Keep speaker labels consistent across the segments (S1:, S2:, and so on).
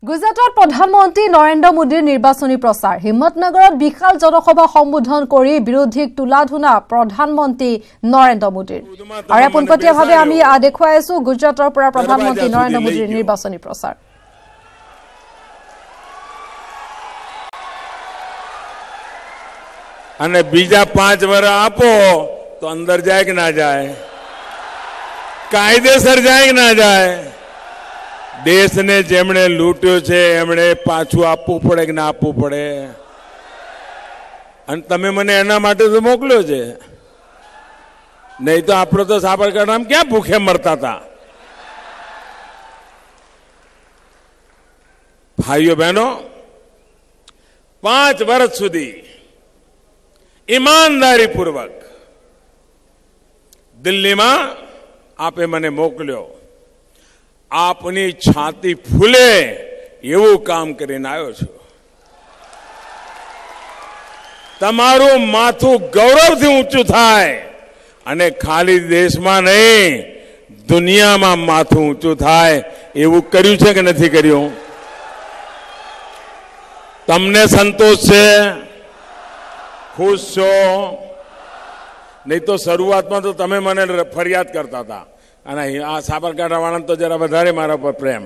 S1: গুজৰাটৰ প্ৰধানমন্ত্ৰী নৰেন্দ্ৰ মোদীৰ নিৰ্বাচনী প্ৰচাৰ হিম্মতনগৰত বিশাল জনসভা সম্বোধন কৰি বিৰোধীক তুলাধুনা প্ৰধানমন্ত্ৰী নৰেন্দ্ৰ মোদীৰ আৰু পোনপটীয়াভাৱে আমি দেখুৱাই আছো গুজৰাটৰ পৰা প্ৰধানমন্ত্ৰী নৰেন্দ্ৰ মোদীৰ নিৰ্বাচনী প্ৰচাৰ
S2: અને બીજા 5 વર્ષ આપો તો અંદર જાય કે ના જાય કાયદેસર જાય કે ના જાય देश ने जेमणे लूट्यो छे एमणे पाछू आपवू पड़े कि ना आपवू पड़े अने तमे मने एना माटे तो मोकल्यो छे नहीं तो आपणे तो साबरकांठामां क्या भूखे मरता था। भाईओ बहनों 5 वर्ष सुधी ईमानदारी पूर्वक दिल्ली में आपे मने मोकल्यो आपनी छाती फूले एवं काम करीने आव्यो छुं। तमारू माथुं गौरवथी ऊंचुं थाय अने खाली देश में नहीं दुनिया में माथुं ऊंचुं थाय एवं कर्युं छे के नथी कर्युं? तमने संतोष छे? खुश छो? नहीं तो शुरुआत में तो तमे मने फरियाद करता था અને આ સાબરકાંઠાવાળાને તો જરા વધારે મારા પર પ્રેમ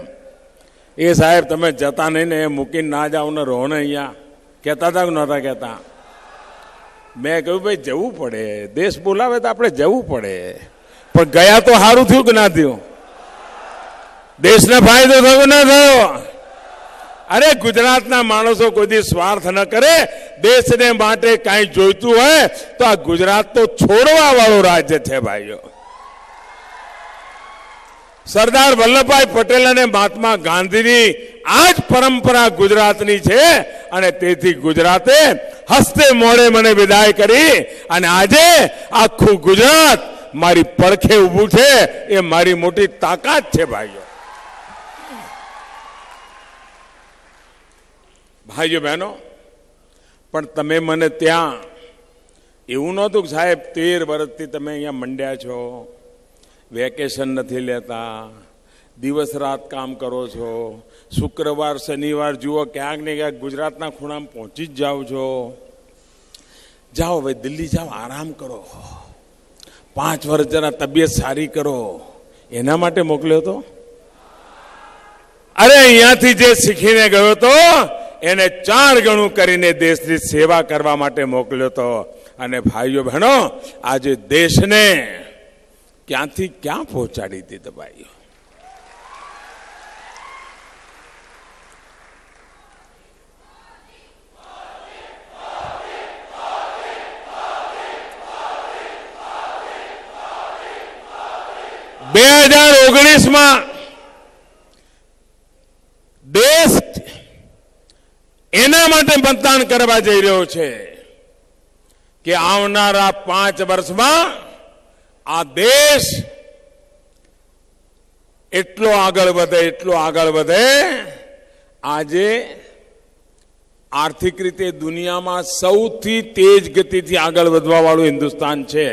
S2: એ સાહેબ તમે જતા નહીં ને મૂકીને ના જાઓ ને રહો ને અહીંયા કહેતા હતા કે નહોતા કહેતા? મેં કહ્યું ભાઈ જવું પડે દેશ બોલાવે તો આપણે જવું પડે પણ ગયા તો સારું થયું કે ના થયું? દેશને ફાયદો થયો ના થયો? અરે ગુજરાતના માણસો કોઈ દી સ્વાર્થ ન કરે દેશને માટે કાંઈ જોઈતું હોય તો આ ગુજરાત તો છોડવા વાળું રાજ્ય છે ભાઈઓ। सरदार वल्लभभाई पटेल અને महात्मा गांधीनी आज परंपरा गुजरातनी छे અને તેથી ગુજરાતે હસ્તે મોડે મને વિદાય કરી અને આજે આખું ગુજરાત મારી પડખે ઊભું છે એ મારી મોટી તાકાત છે ભાઈઓ। ભાઈઓ બહેનો પણ તમે મને ત્યાં એવું નહોતું કે સાહેબ 13 વર્ષથી તમે અહીંયા મંડ્યા છો વેકેશન નથી લેતા દિવસ રાત કામ કરો છો શુક્રવાર શનિવાર જુઓ ક્યાંક ને ક્યાંક ગુજરાતના ખૂણામાં પહોંચી જ જાઓ છો જાઓ ભાઈ દિલ્હી જાઓ આરામ કરો 5 વર્ષ જરા તબિયત સારી કરો એના માટે મોકલ્યો તો? અરે અહીંયાથી જે શીખીને ગયો તો એને 4 ગણું કરીને દેશની સેવા કરવા માટે મોકલ્યો તો। અને ભાઈઓ બહેનો આજે દેશને ક્યાંથી ક્યાં પહોંચાડી દીધો ભાઈઓ। में देश एना माटे मतदान करवा जई रह्यो छे कि आवनारा 5 वर्ष में आ देश एटलो आगळ वधे आजे आर्थिक रीते दुनिया में सौथी तेज गति थी आगळ वधवा वाळुं हिंदुस्तान छे।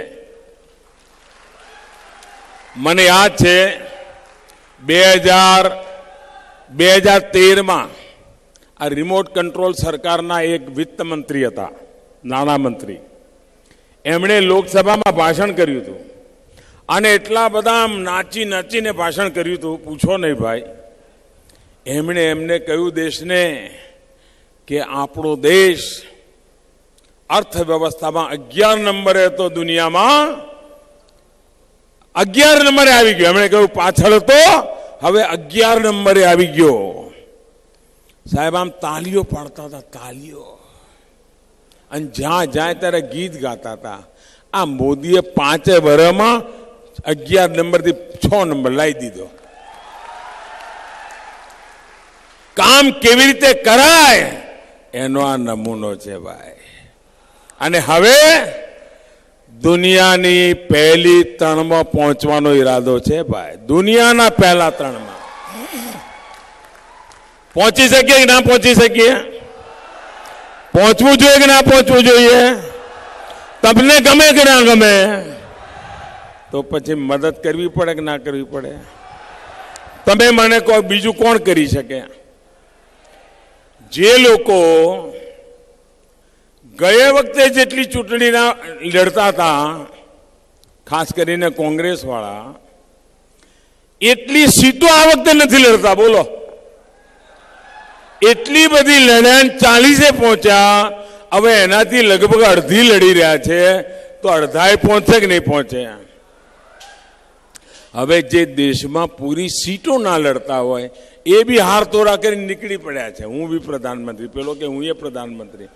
S2: मने याद छे 2013 में आ रिमोट कंट्रोल सरकारना एक वित्त मंत्री हता नाणां मंत्री एमणे लोकसभा में भाषण कर्युं हतुं અને એટલા બધા નાચી નાચીને ભાષણ કર્યું હતું પૂછો નહીં ભાઈ। એમણે એમને કહ્યું દેશને કે આપણો દેશ અર્થવ્યવસ્થામાં 11 નંબરે હતો દુનિયામાં 11 નંબરે આવી ગયો। એમણે કહ્યું પાછળ તો હવે 11 નંબરે આવી ગયો। સાહેબ આમ તાલીઓ પાડતા હતા તાલીઓ અને જ્યાં જાય ત્યારે ગીત ગાતા હતા। આ મોદીએ 5 વર્ષમાં 11 नंबर थी 6 नंबर लाई दीधो। काम केवी रीते कराय एनो आ नमूनो छे भाई। अने हवे दुनियानी पहली 3 में पहुंचवानो इरादो छे भाई। दुनियाना पहला 3 में पहुंची सके कि ना पहुंची सके? पहुंचवू जोईए कि ना पहुंचवू जोईए? तबने गमे कि ना गमे? तो પછી મદદ કરવી પડે કે ના કરવી પડે? તમે મને કહો બીજું કોણ કરી શકે? જે લોકો ગયે વખતે જેટલી ચૂંટણીના લડતા હતા, ખાસ કરીને કોંગ્રેસ વાળા, એટલી સીટો આ વખતે નથી લડતા. બોલો, એટલી બધી લડાણ 40 પહોંચ્યા. હવે એનાથી લગભગ અડધી લડી રહ્યા છે, તો અડધાએ પહોંચે કે નહીં પહોંચે? હવે જે દેશમાં પૂરી સીટો ના લડતા હોય એ બી હાર તોરા કરીને નીકળી પડ્યા છે. હું બી પ્રધાનમંત્રી, પેલો કે હું એ પ્રધાનમંત્રી.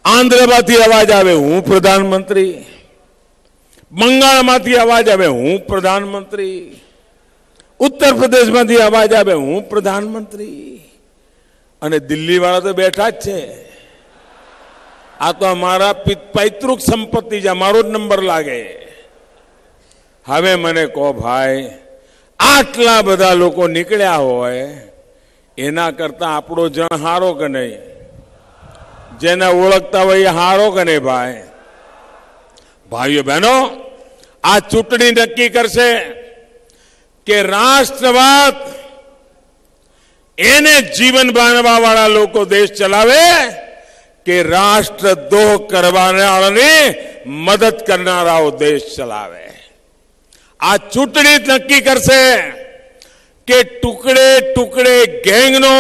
S2: આંધ્રમાંથી અવાજ આવે હું પ્રધાનમંત્રી, બંગાળમાંથી અવાજ આવે હું પ્રધાનમંત્રી, ઉત્તર પ્રદેશમાંથી અવાજ આવે હું પ્રધાનમંત્રી, અને દિલ્હી વાળા તો બેઠા જ છે. આ તો અમારા પૈતૃક સંપત્તિ છે, અમારો જ નંબર લાગે. હવે મને કહો ભાઈ, આટલા બધા લોકો નીકળ્યા હોય એના કરતા આપણો જણ હારો કે નહીં? જેને ઓળખતા હોય એ હારો કે નહીં? ભાઈઓ બહેનો, આ ચૂંટણી નક્કી કરશે કે રાષ્ટ્રવાદ એને જીવન બાંધવા વાળા લોકો દેશ ચલાવે કે રાષ્ટ્રદ્રોહ કરવાવાળાને મદદ કરનારાઓ દેશ ચલાવે. આ ચૂંટણી નક્કી કરશે કે ટુકડે ટુકડે ગેંગનો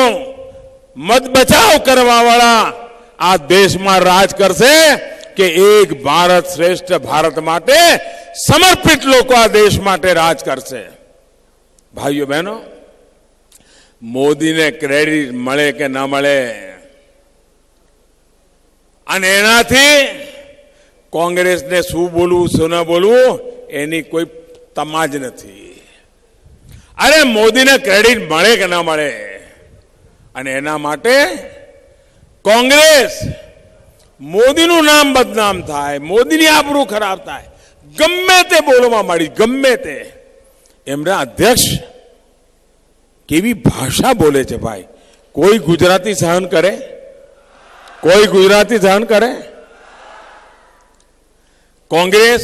S2: મત બચાવ કરવા વાળા આ દેશમાં રાજ કરશે કે એક ભારત શ્રેષ્ઠ ભારત માટે સમર્પિત લોકો આ દેશ માટે રાજ કરશે. ભાઈઓ બહેનો, મોદીને ક્રેડિટ મળે કે ન મળે, અને એનાથી કોંગ્રેસને શું બોલવું શું ન બોલવું એની કોઈ તમાજ નથી. અરે મોદીને ક્રેડિટ મળે કે ના મળે, અને એના માટે કોંગ્રેસ મોદીનું નામ બદનામ થાય, મોદીની આબરૂ ખરાબ થાય, ગમે તે બોલવા માંડી, ગમે તે. એમના અધ્યક્ષ કેવી ભાષા બોલે છે ભાઈ! કોઈ ગુજરાતી સહન કરે? કોઈ ગુજરાતી સહન કરે? કોંગ્રેસ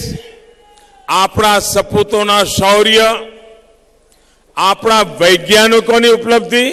S2: આપણા સપૂતોના શૌર્ય, આપણા વૈજ્ઞાનિકોની ઉપલબ્ધિ,